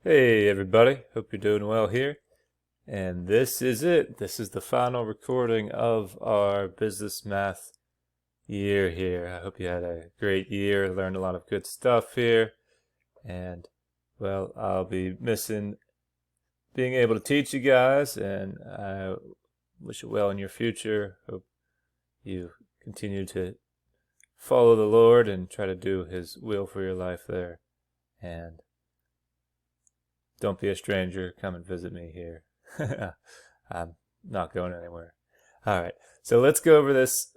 Hey everybody, hope you're doing well here. And this is it. This is the final recording of our business math year here. I hope you had a great year, learned a lot of good stuff here. And well, I'll be missing being able to teach you guys, and I wish you well in your future. Hope you continue to follow the Lord and try to do His will for your life there. And don't be a stranger. Come and visit me here. I'm not going anywhere. All right. So let's go over this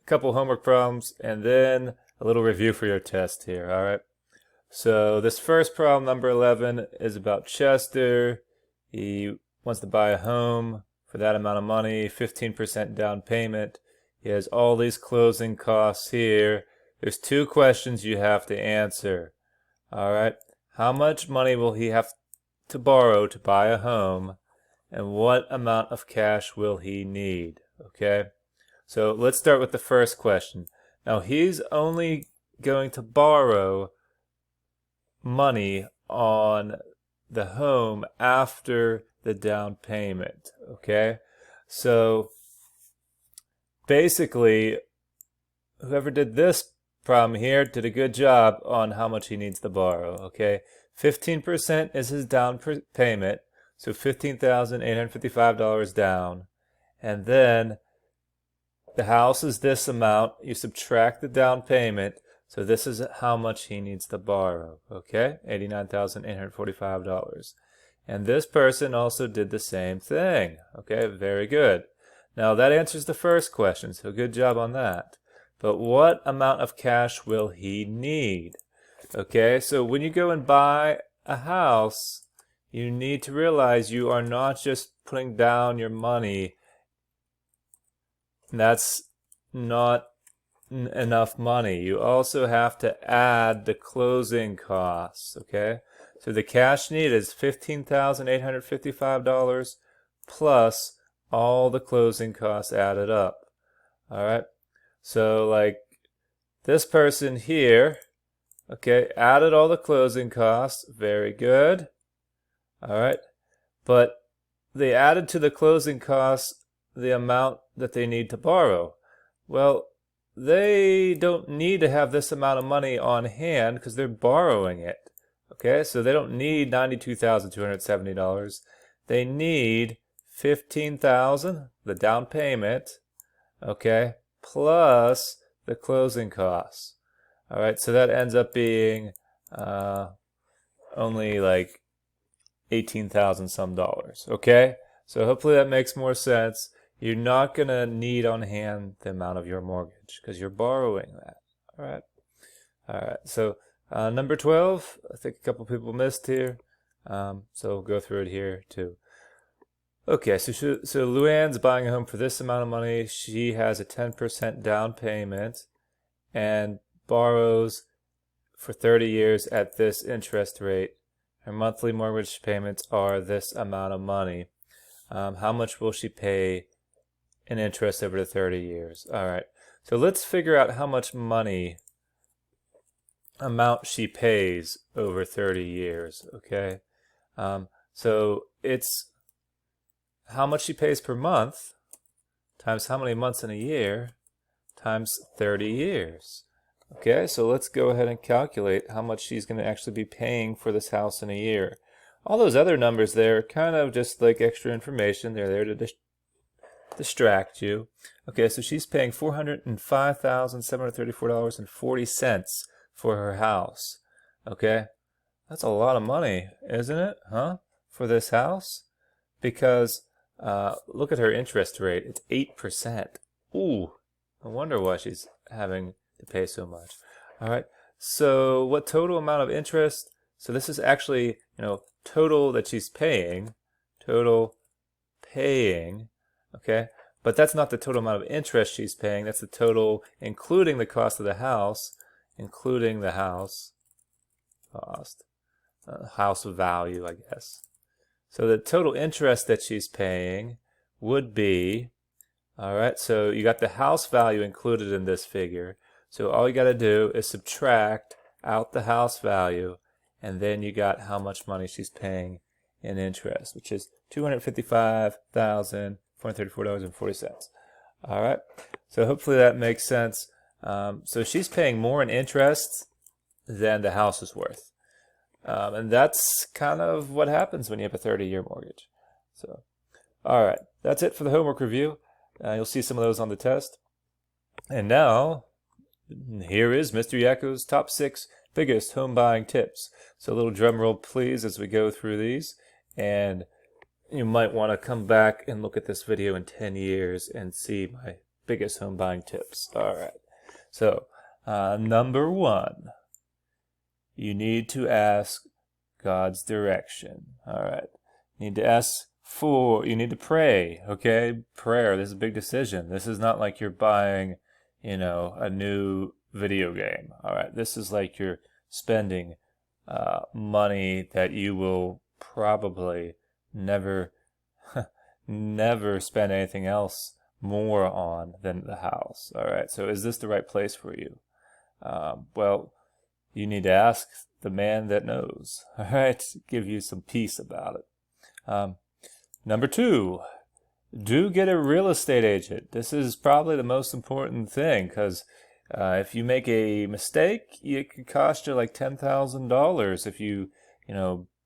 couple homework problems and then a little review for your test here. All right. So this first problem, number 11, is about Chester. He wants to buy a home for that amount of money, 15% down payment. He has all these closing costs here. There's two questions you have to answer. All right. How much money will he have to borrow to buy a home, and what amount of cash will he need? Okay, so let's start with the first question. Now he's only going to borrow money on the home after the down payment. Okay, so basically whoever did this problem here did a good job on how much he needs to borrow. Okay, 15% is his down payment, so $15,855 down. And then the house is this amount. You subtract the down payment, so this is how much he needs to borrow. Okay, $89,845. And this person also did the same thing. Okay, very good. Now that answers the first question, so good job on that. But what amount of cash will he need? Okay, so when you go and buy a house, you need to realize you are not just putting down your money. That's not enough money. You also have to add the closing costs, okay? So the cash need is $15,855 plus all the closing costs added up. All right, so like this person here, okay, added all the closing costs. Very good. All right, but they added to the closing costs the amount that they need to borrow. Well, they don't need to have this amount of money on hand because they're borrowing it. Okay, so they don't need $92,270. They need $15,000, the down payment, okay, plus the closing costs. All right, so that ends up being only like 18,000 some dollars. Okay, so hopefully that makes more sense. You're not gonna need on hand the amount of your mortgage because you're borrowing that. All right, all right. So number 12, I think a couple people missed here, so we'll go through it here too. Okay, so Luann's buying a home for this amount of money. She has a 10% down payment and borrows for 30 years at this interest rate. Her monthly mortgage payments are this amount of money. How much will she pay in interest over the 30 years? All right, so let's figure out how much money amount she pays over 30 years, okay? So it's how much she pays per month times how many months in a year times 30 years. Okay, so let's go ahead and calculate how much she's going to actually be paying for this house in a year. All those other numbers there are kind of just like extra information. They're there to distract you. Okay, so she's paying $405,734.40 for her house. Okay, that's a lot of money, isn't it? Huh? For this house? Because look at her interest rate. It's 8%. Ooh, no wonder why she's having to pay so much. All right, so what total amount of interest? So this is actually, total that she's paying, total paying, okay? But that's not the total amount of interest she's paying. That's the total including the cost of the house, including the house cost, house value, I guess. So the total interest that she's paying would be, all right, so you got the house value included in this figure. So all you got to do is subtract out the house value, and then you got how much money she's paying in interest, which is $255,434.40. All right, so hopefully that makes sense. So she's paying more in interest than the house is worth. And that's kind of what happens when you have a 30-year mortgage. So, all right, that's it for the homework review. You'll see some of those on the test. And now, here is Mr. Yakko's top 6 biggest home buying tips. So a little drum roll, please, as we go through these. And you might want to come back and look at this video in 10 years and see my biggest home buying tips. All right. So, number 1, you need to ask God's direction. All right. You need to you need to pray, okay? Prayer, this is a big decision. This is not like you're buying, a new video game. All right. This is like you're spending money that you will probably never spend anything else more on than the house. All right. So is this the right place for you? Well, you need to ask the man that knows. All right. Give you some peace about it. Number 2, do get a real estate agent. This is probably the most important thing, because if you make a mistake, it could cost you like $10,000 if you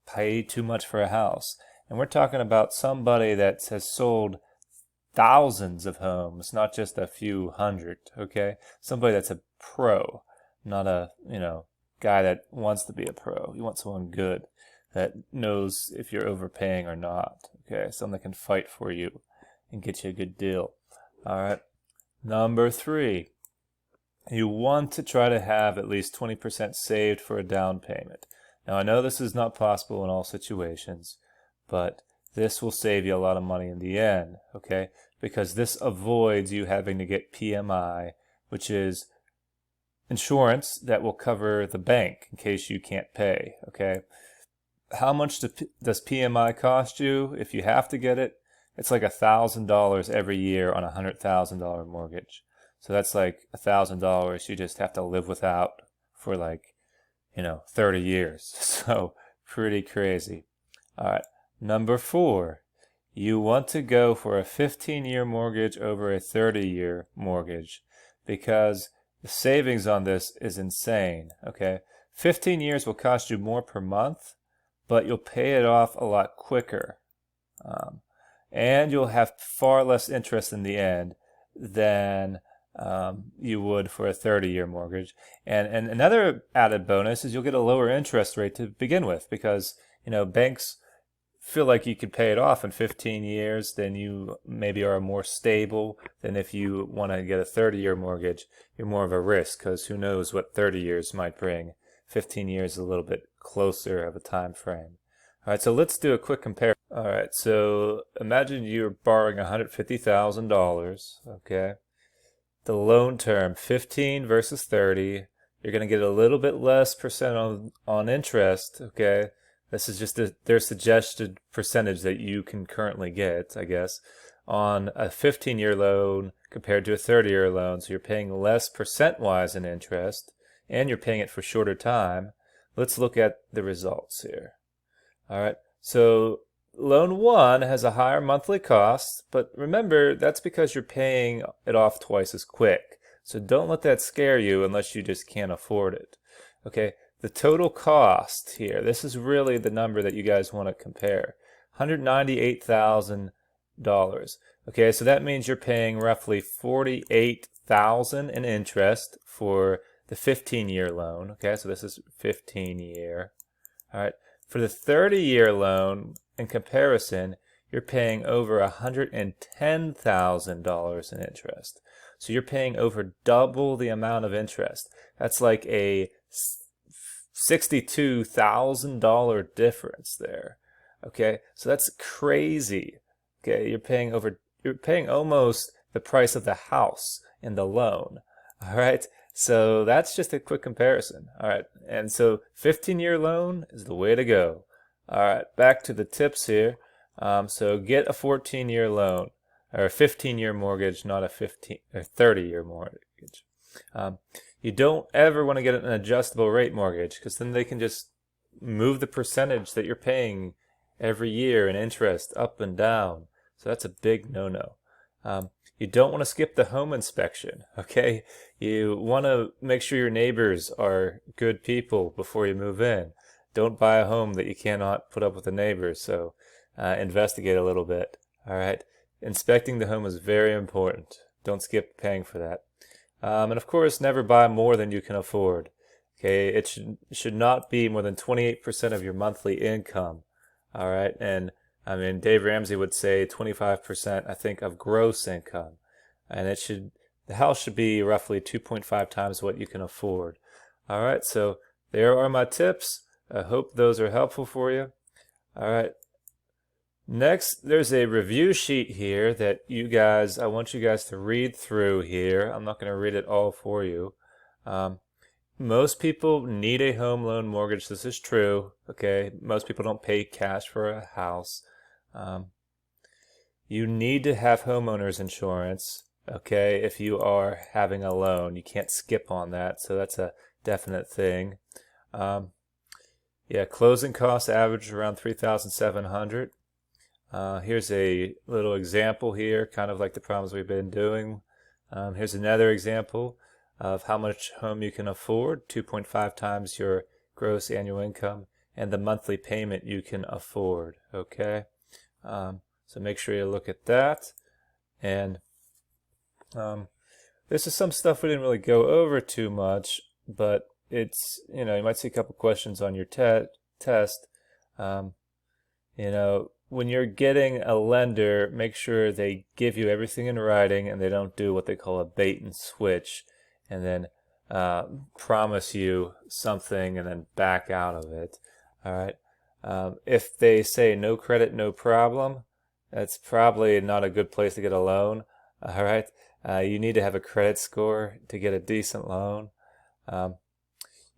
pay too much for a house. And we're talking about somebody that has sold thousands of homes, not just a few hundred, okay? Somebody that's a pro, not a, guy that wants to be a pro. You want someone good that knows if you're overpaying or not, okay? Someone that can fight for you and get you a good deal. All right. Number 3, you want to try to have at least 20% saved for a down payment. Now, I know this is not possible in all situations, but this will save you a lot of money in the end, okay? Because this avoids you having to get PMI, which is insurance that will cover the bank in case you can't pay, okay? How much does PMI cost you if you have to get it? It's like $1,000 every year on a $100,000 mortgage. So that's like $1,000 you just have to live without for 30 years. So pretty crazy. All right. Number 4, you want to go for a 15-year mortgage over a 30-year mortgage because the savings on this is insane, okay? 15 years will cost you more per month, but you'll pay it off a lot quicker. And you'll have far less interest in the end than you would for a 30-year mortgage. And another added bonus is you'll get a lower interest rate to begin with because, banks feel like you could pay it off in 15 years, then you maybe are more stable than if you want to get a 30-year mortgage. You're more of a risk because who knows what 30 years might bring. 15 years is a little bit closer of a time frame. All right, so let's do a quick comparison. All right, so imagine you're borrowing $150,000, okay? The loan term, 15 versus 30. You're going to get a little bit less percent on interest, okay? This is just their suggested percentage that you can currently get, I guess, on a 15-year loan compared to a 30-year loan. So you're paying less percent-wise in interest, and you're paying it for shorter time. Let's look at the results here. All right, so loan 1 has a higher monthly cost, but remember, that's because you're paying it off twice as quick. So don't let that scare you unless you just can't afford it. Okay, the total cost here, this is really the number that you guys want to compare. $198,000. Okay, so that means you're paying roughly $48,000 in interest for the 15-year loan. Okay, so this is 15-year. All right. For the 30-year loan, in comparison, you're paying over $110,000 in interest. So you're paying over double the amount of interest. That's like a $62,000 difference there. Okay, so that's crazy. Okay, you're paying almost the price of the house in the loan. All right. So that's just a quick comparison. All right. And so 15-year loan is the way to go. All right. Back to the tips here. So get a 14-year loan or a 15-year mortgage, not a 30-year mortgage. You don't ever want to get an adjustable rate mortgage because then they can just move the percentage that you're paying every year in interest up and down. So that's a big no-no. You don't want to skip the home inspection, okay? You want to make sure your neighbors are good people before you move in. Don't buy a home that you cannot put up with the neighbors, so investigate a little bit, all right? Inspecting the home is very important. Don't skip paying for that. And of course, never buy more than you can afford. Okay, it should not be more than 28% of your monthly income. All right, and I mean Dave Ramsey would say 25%, I think, of gross income, and the house should be roughly 2.5 times what you can afford. All right, so there are my tips. I hope those are helpful for you. All right. Next, there's a review sheet here that I want you guys to read through here. I'm not going to read it all for you. Most people need a home loan mortgage. This is true. Okay, most people don't pay cash for a house. You need to have homeowners insurance. Okay, if you are having a loan, you can't skip on that. So that's a definite thing. Yeah, closing costs average around $3,700. Here's a little example here, kind of like the problems we've been doing. Here's another example of how much home you can afford, 2.5 times your gross annual income, and the monthly payment you can afford, okay? So make sure you look at that. And this is some stuff we didn't really go over too much, but it's, you might see a couple questions on your test. When you're getting a lender, make sure they give you everything in writing and they don't do what they call a bait and switch and then promise you something and then back out of it. All right. If they say no credit, no problem, that's probably not a good place to get a loan. All right. You need to have a credit score to get a decent loan.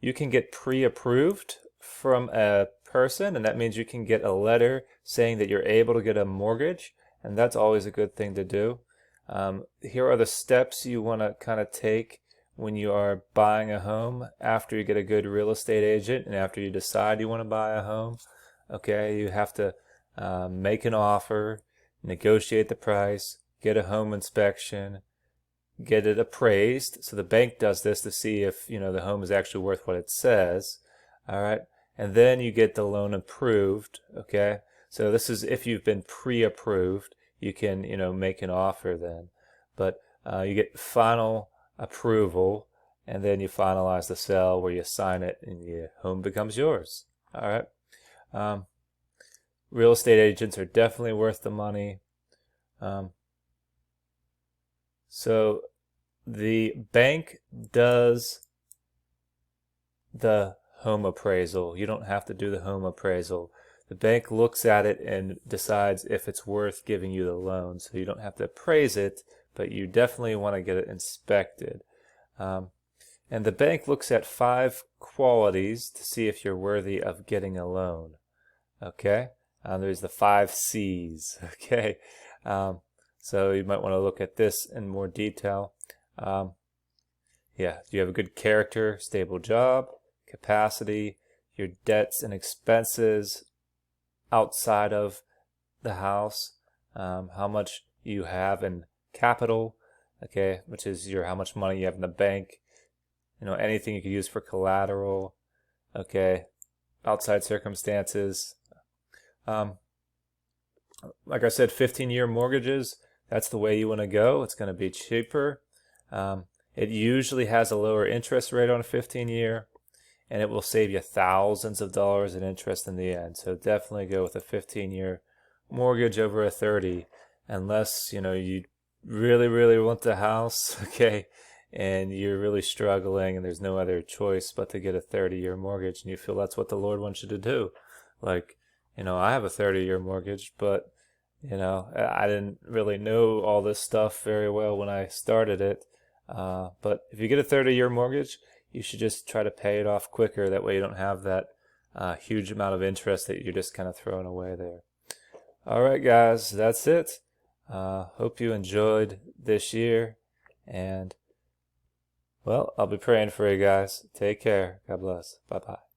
You can get pre-approved from a person, and that means you can get a letter saying that you're able to get a mortgage, and that's always a good thing to do. Here are the steps you want to kind of take when you are buying a home after you get a good real estate agent and after you decide you want to buy a home. Okay, you have to make an offer, negotiate the price, get a home inspection, get it appraised. So the bank does this to see if the home is actually worth what it says. All right. And then you get the loan approved, okay? So this is if you've been pre-approved, you can, make an offer then. But you get final approval, and then you finalize the sale where you sign it and your home becomes yours. All right? Real estate agents are definitely worth the money. So the bank does the home appraisal. You don't have to do the home appraisal. The bank looks at it and decides if it's worth giving you the loan. So you don't have to appraise it, but you definitely want to get it inspected. And the bank looks at 5 qualities to see if you're worthy of getting a loan. Okay? There's the 5 C's. Okay? So you might want to look at this in more detail. Yeah, do you have a good character, stable job, capacity, your debts and expenses outside of the house, how much you have in capital, okay, which is how much money you have in the bank, anything you could use for collateral, okay, outside circumstances. Like I said, 15-year mortgages, that's the way you want to go. It's going to be cheaper. It usually has a lower interest rate on a 15-year, and it will save you thousands of dollars in interest in the end. So definitely go with a 15-year mortgage over a 30, unless you really, really want the house, okay, and you're really struggling and there's no other choice but to get a 30-year mortgage, and you feel that's what the Lord wants you to do. Like, I have a 30-year mortgage, but I didn't really know all this stuff very well when I started it. But if you get a 30-year mortgage, you should just try to pay it off quicker. That way you don't have that huge amount of interest that you're just kind of throwing away there. All right, guys, that's it. Hope you enjoyed this year. And, well, I'll be praying for you guys. Take care. God bless. Bye-bye.